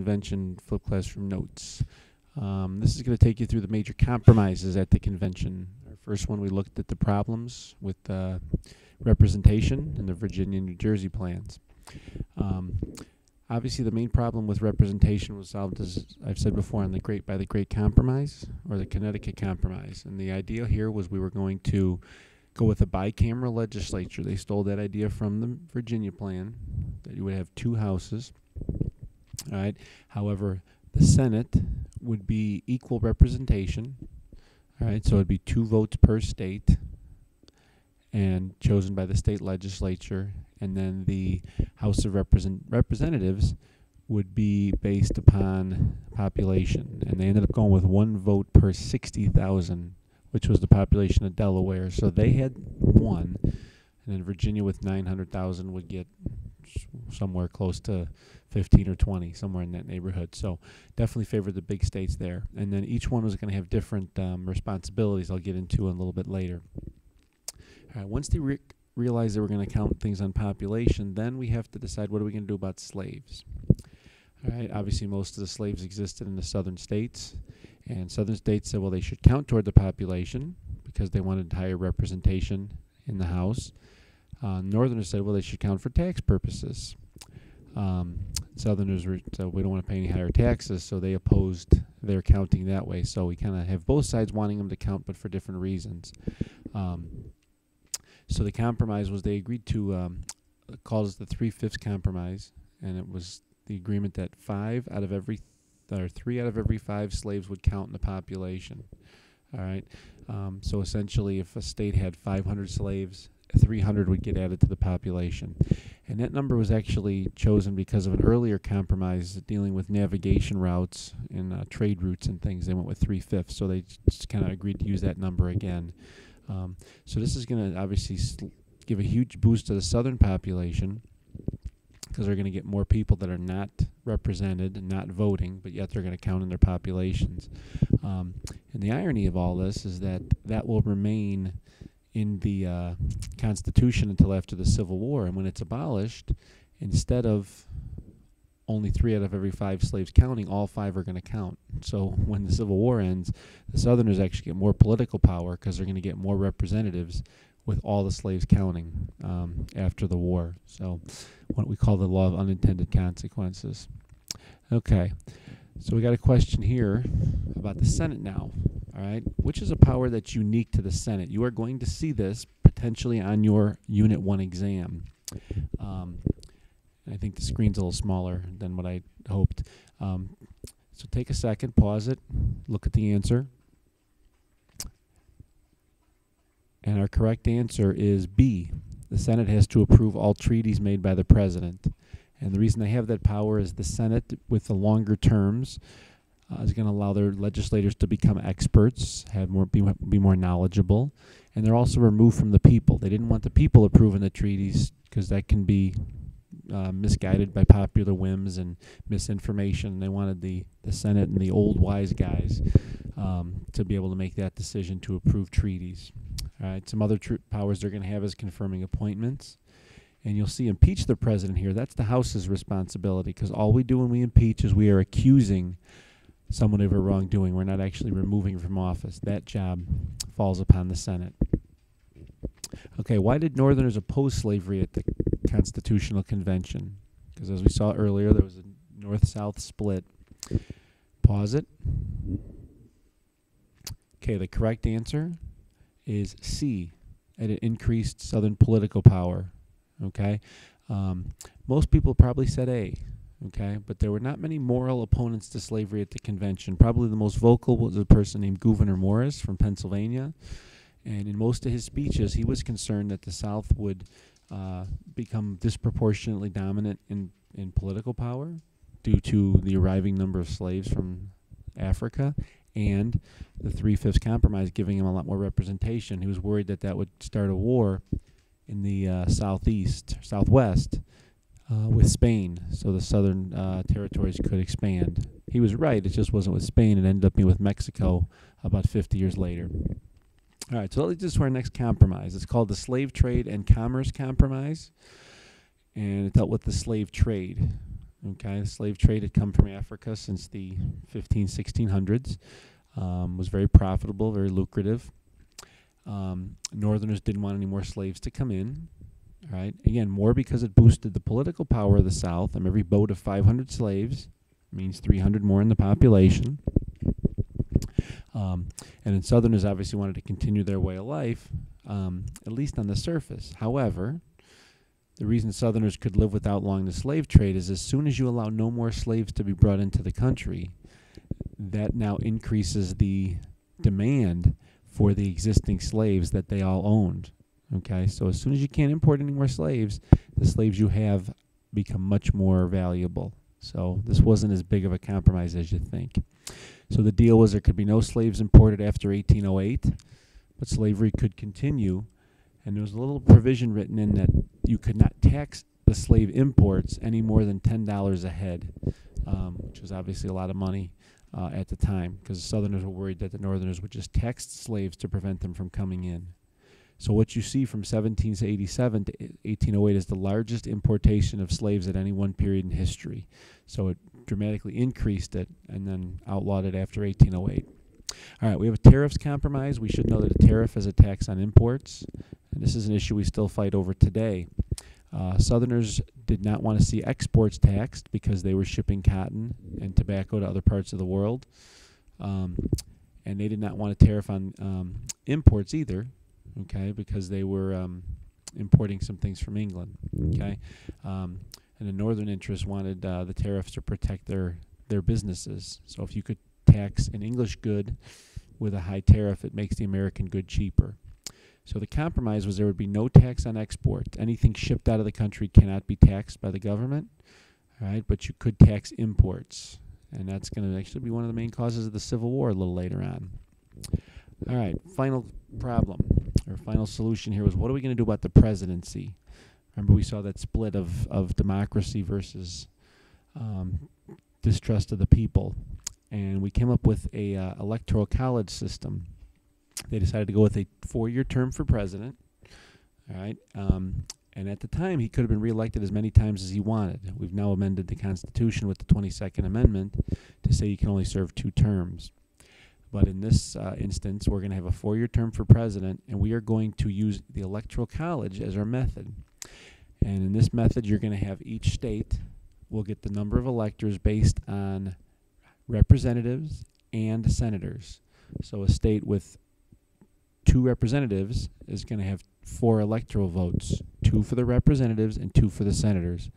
convention flip classroom notes. This is going to take you through the major compromises at the convention. Our first one, we looked at the problems with representation in the Virginia and New Jersey plans. Obviously, the main problem with representation was solved, as I've said before, by the Great Compromise, or the Connecticut Compromise. And the idea here was we were going to go with a bicameral legislature. They stole that idea from the Virginia plan, that you would have two houses. All right. However, the Senate would be equal representation. All right. So it'd be 2 votes per state, and chosen by the state legislature. And then the House of Representatives would be based upon population. And they ended up going with 1 vote per 60,000, which was the population of Delaware. So they had 1, and then Virginia with 900,000 would get somewhere close to 15 or 20, somewhere in that neighborhood. So definitely favored the big states there. And then each one was going to have different responsibilities I'll get into in a little bit later. All right, once they realized they were going to count things on population, then we have to decide what are we going to do about slaves. All right, obviously most of the slaves existed in the southern states, and southern states said, well, they should count toward the population because they wanted higher representation in the House. Northerners said, well, they should count for tax purposes. Southerners said, we don't want to pay any higher taxes, so they opposed their counting that way. So we kind of have both sides wanting them to count, but for different reasons. So the compromise was they agreed to call it the 3/5 compromise, and it was the agreement that 3 out of every 5 slaves would count in the population. All right. So essentially, if a state had 500 slaves, 300 would get added to the population. And that number was actually chosen because of an earlier compromise dealing with navigation routes and trade routes and things. They went with 3/5, so they just kind of agreed to use that number again. So this is going to obviously give a huge boost to the southern population, because they're going to get more people that are not represented and not voting, but yet they're going to count in their populations. And the irony of all this is that that will remain in the Constitution until after the Civil War. And when it's abolished, instead of only 3 out of every 5 slaves counting, all 5 are going to count. So when the Civil War ends, the Southerners actually get more political power because they're going to get more representatives with all the slaves counting after the war. So what we call the law of unintended consequences. Okay, so we got a question here about the Senate now. All right, which is a power that's unique to the Senate? You are going to see this potentially on your Unit 1 exam. I think the screen's a little smaller than what I hoped. So take a second, pause it, look at the answer. And our correct answer is B. The Senate has to approve all treaties made by the President. And the reason they have that power is the Senate, with the longer terms, is going to allow their legislators to become experts, be more knowledgeable, and they're also removed from the people. They didn't want the people approving the treaties because that can be misguided by popular whims and misinformation. They wanted the Senate and the old wise guys to be able to make that decision to approve treaties. All right, some other powers they're going to have is confirming appointments. And you'll see impeach the president here. That's the House's responsibility, because all we do when we impeach is we are accusing someone of a wrongdoing. We're not actually removing from office. That job falls upon the Senate. Okay, why did Northerners oppose slavery at the Constitutional Convention? Because as we saw earlier, there was a north-south split. Pause it. Okay, the correct answer is C. It increased Southern political power. Okay, most people probably said A. Okay, but there were not many moral opponents to slavery at the convention. Probably the most vocal was a person named Gouverneur Morris from Pennsylvania. And in most of his speeches, he was concerned that the South would become disproportionately dominant in political power due to the arriving number of slaves from Africa and the 3/5 compromise giving him a lot more representation. He was worried that that would start a war in the southwest with Spain, so the southern territories could expand. He was right, it just wasn't with Spain. It ended up being with Mexico about 50 years later. All right, so that leads us to our next compromise. It's called the Slave Trade and Commerce Compromise, and it dealt with the slave trade. Okay, the slave trade had come from Africa since the 1600s. Was very profitable, very lucrative. Northerners didn't want any more slaves to come in. All right, again, more because it boosted the political power of the South. Every boat of 500 slaves means 300 more in the population. And then Southerners obviously wanted to continue their way of life, at least on the surface. However, the reason Southerners could live without outlawing the slave trade is as soon as you allow no more slaves to be brought into the country, that now increases the demand for the existing slaves that they all owned. Okay, so as soon as you can't import any more slaves, the slaves you have become much more valuable. So this wasn't as big of a compromise as you think. So the deal was there could be no slaves imported after 1808, but slavery could continue. And there was a little provision written in that you could not tax the slave imports any more than $10 a head, which was obviously a lot of money at the time, because the Southerners were worried that the Northerners would just tax slaves to prevent them from coming in. So what you see from 1787 to 1808 is the largest importation of slaves at any one period in history. So it dramatically increased it and then outlawed it after 1808. All right, we have a tariffs compromise. We should know that a tariff is a tax on imports, and this is an issue we still fight over today. Southerners did not want to see exports taxed because they were shipping cotton and tobacco to other parts of the world, and they did not want a tariff on imports either, okay, because they were importing some things from England, okay, and the northern interests wanted the tariffs to protect their businesses. So if you could tax an English good with a high tariff, it makes the American good cheaper. So the compromise was there would be no tax on export. Anything shipped out of the country cannot be taxed by the government, all right, but you could tax imports, and that's going to actually be one of the main causes of the Civil War a little later on. All right, final problem, or final solution here was, what are we going to do about the presidency? Remember, we saw that split of democracy versus distrust of the people, and we came up with a Electoral College system. They decided to go with a 4-year term for president, all right, and at the time he could have been reelected as many times as he wanted. We've now amended the Constitution with the 22nd Amendment to say you can only serve 2 terms. But in this instance, we're going to have a 4-year term for president, and we are going to use the Electoral College as our method. And in this method, you're going to have each state will get the number of electors based on representatives and senators. So a state with 2 representatives is going to have 4 electoral votes, 2 for the representatives and 2 for the senators.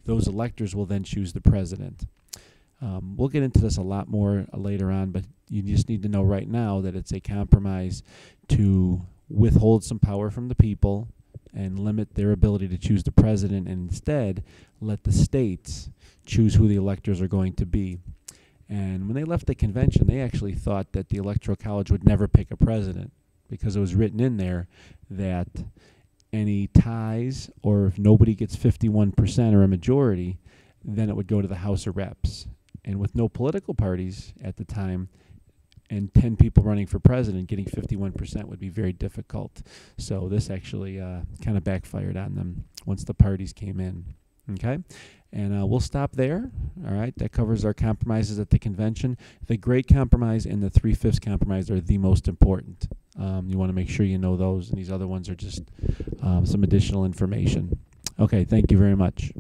Those electors will then choose the president. We'll get into this a lot more later on, but you just need to know right now that it's a compromise to withhold some power from the people and limit their ability to choose the president, and instead let the states choose who the electors are going to be. And when they left the convention, they actually thought that the Electoral College would never pick a president, because it was written in there that any ties, or if nobody gets 51% or a majority, then it would go to the House of Reps. And with no political parties at the time and 10 people running for president, getting 51% would be very difficult. So this actually kind of backfired on them once the parties came in. Okay? And we'll stop there. All right? That covers our compromises at the convention. The Great Compromise and the 3/5 Compromise are the most important. You want to make sure you know those, and these other ones are just some additional information. Okay, thank you very much.